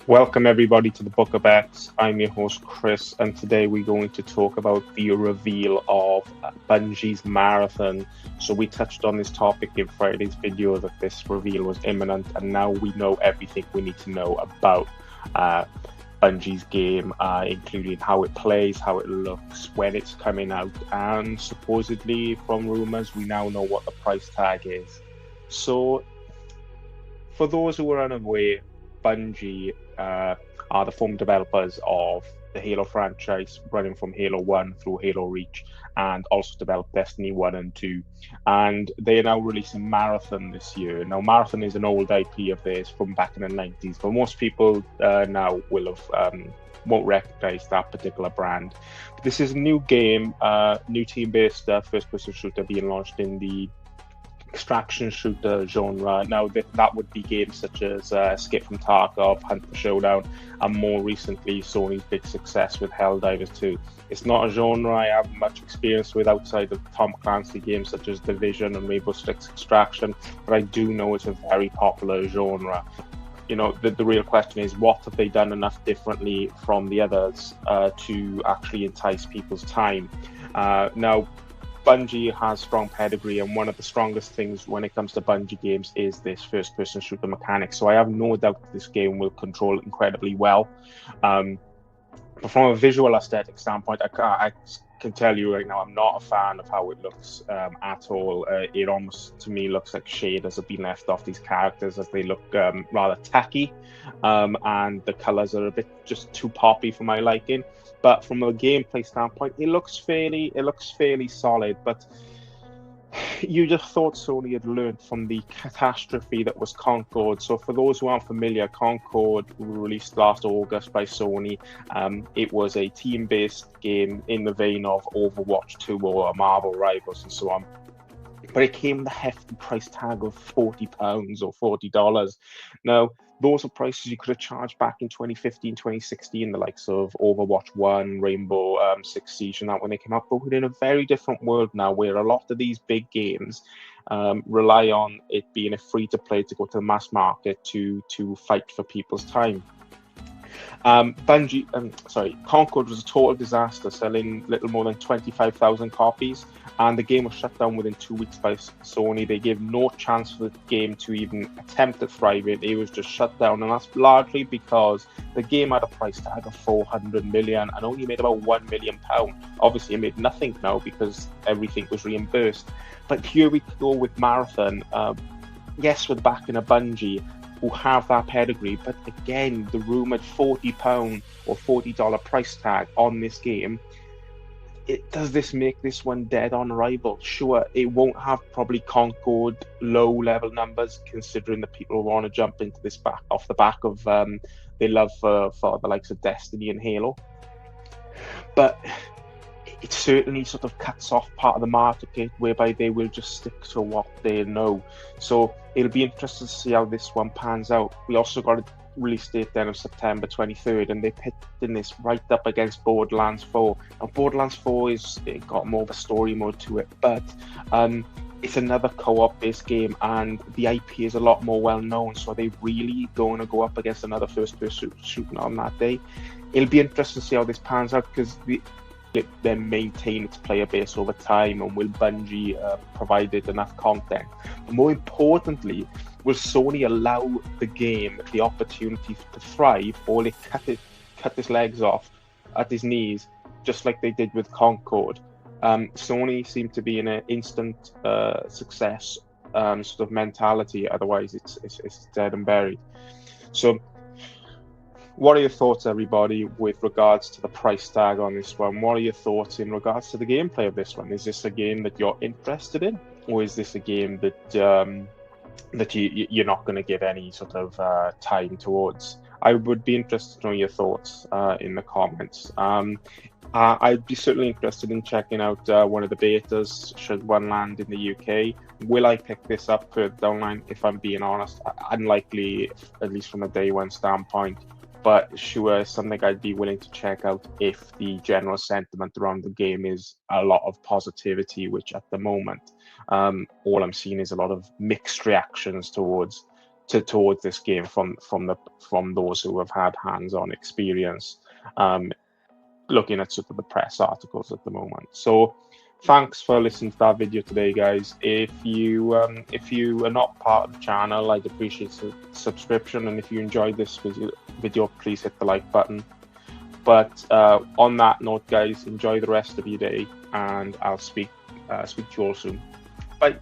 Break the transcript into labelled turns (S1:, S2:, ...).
S1: Welcome everybody to the Book of X. I'm your host Chris, and today we're going to talk about the reveal of Bungie's marathon. So we touched on this topic in Friday's video that this reveal was imminent, and now we know everything we need to know about uh, Bungie's game, including how it plays, how it looks, when it's coming out, and supposedly from rumors we now know what the price tag is. So for those who are unaware, Bungie are the former developers of the Halo franchise, running from Halo 1 through Halo Reach, and also developed Destiny 1 and 2. And they are now releasing Marathon this year. Now, Marathon is an old IP of theirs from back in the 90s, but most people now will have. Won't recognize that particular brand. But this is a new game, new team-based first-person shooter being launched in the extraction shooter genre. Now, that would be games such as Escape from Tarkov, Hunt for Showdown, and more recently, Sony's big success with Helldivers 2. It's not a genre I have much experience with outside of Tom Clancy games such as Division and Rainbow Six Extraction, but I do know it's a very popular genre. The real question is, what have they done enough differently from the others to actually entice people's time? Now, Bungie has strong pedigree, and one of the strongest things when it comes to Bungie games is this first-person shooter mechanic. So I have no doubt that this game will control incredibly well. But from a visual aesthetic standpoint, I can tell you right now, I'm not a fan of how it looks at all. It almost, to me, looks like shaders have been left off these characters as they look rather tacky, and the colors are a bit just too poppy for my liking. But from a gameplay standpoint, it looks fairly solid. But you just thought Sony had learned from the catastrophe that was Concord. So for those who aren't familiar, Concord was released last August by Sony. It was a team-based game in the vein of Overwatch 2 or Marvel Rivals and so on. But it came with a hefty price tag of £40 or $40. Now, those are prices you could have charged back in 2015, 2016, the likes of Overwatch 1, Rainbow Six Siege, and that when they came out. But we're in a very different world now where a lot of these big games rely on it being a free-to-play to go to the mass market to fight for people's time. Concord was a total disaster, selling little more than 25,000 copies, and the game was shut down within 2 weeks by Sony. They gave no chance for the game to even attempt to thrive. It was just shut down, and that's largely because the game had a price tag of 400 million and only made about £1 million. Obviously, it made nothing now because everything was reimbursed. But here we go with Marathon. Yes, with backing a Bungie, who have that pedigree, but again, the rumored £40 or $40 price tag on this game, does this make this one dead on arrival? Sure, it won't have probably Concord low level numbers, considering the people who want to jump into this off the back of their love for the likes of Destiny and Halo, but it certainly sort of cuts off part of the market whereby they will just stick to what they know. So it'll be interesting to see how this one pans out. We also got a release date then of September 23rd, and they're pitting this right up against Borderlands 4. Now, Borderlands 4 it got more of a story mode to it, but it's another co-op based game, and the IP is a lot more well known. So are they really going to go up against another first-person shooting on that day? It'll be interesting to see how this pans out, because then maintain its player base over time, and will Bungie provide it enough content? But more importantly, will Sony allow the game the opportunity to thrive, or will it cut his legs off at his knees, just like they did with Concord? Sony seemed to be in an instant success sort of mentality. Otherwise, it's dead and buried. So, what are your thoughts, everybody, with regards to the price tag on this one? What are your thoughts in regards to the gameplay of this one? Is this a game that you're interested in, or is this a game that you're not going to give any sort of time towards? I would be interested to know your thoughts in the comments. I'd be certainly interested in checking out one of the betas should one land in the UK. Will I pick this up further down the line? If I'm being honest, unlikely, at least from a day one standpoint. But sure, something I'd be willing to check out if the general sentiment around the game is a lot of positivity, which at the moment, all I'm seeing is a lot of mixed reactions towards towards this game from those who have had hands-on experience, looking at sort of the press articles at the moment. So thanks for listening to that video today, guys. If you are not part of the channel, I'd appreciate subscription, and if you enjoyed this video, please hit the like button. But on that note, guys, enjoy the rest of your day, and I'll speak to you all soon. Bye.